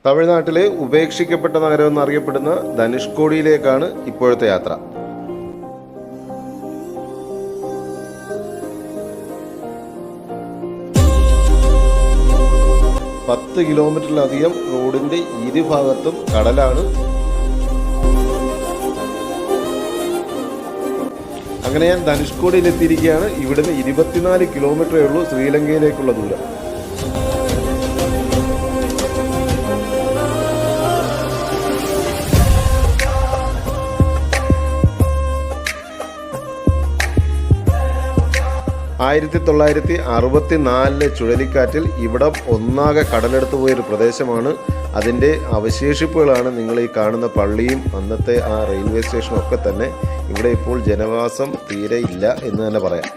തമിഴ്നാട്ടിലെ ഉപേക്ഷിക്കപ്പെട്ട നഗരം എന്നറിയപ്പെടുന്ന ധനുഷ്കോടിയിലേക്കാണ് ഇപ്പോഴത്തെ യാത്ര. പത്ത് കിലോമീറ്ററിലധികം റോഡിന്റെ ഇരുഭാഗത്തും കടലാണ്. അങ്ങനെ ഞാൻ ധനുഷ്കോടിയിൽ എത്തിയിരിക്കുകയാണ്. ഇവിടുന്ന് 24 കിലോമീറ്ററേ ഉള്ളൂ ശ്രീലങ്കയിലേക്കുള്ള ദൂരം. ആയിരത്തി 1964 ചുഴലിക്കാറ്റിൽ ഇവിടം ഒന്നാകെ കടലെടുത്തു പോയൊരു പ്രദേശമാണ്. അതിൻ്റെ അവശേഷിപ്പുകളാണ് നിങ്ങൾ ഈ കാണുന്ന പള്ളിയും അന്നത്തെ ആ റെയിൽവേ സ്റ്റേഷനും ഒക്കെ തന്നെ. ഇവിടെ ഇപ്പോൾ ജനവാസം തീരെ ഇല്ല എന്ന് തന്നെ പറയാം.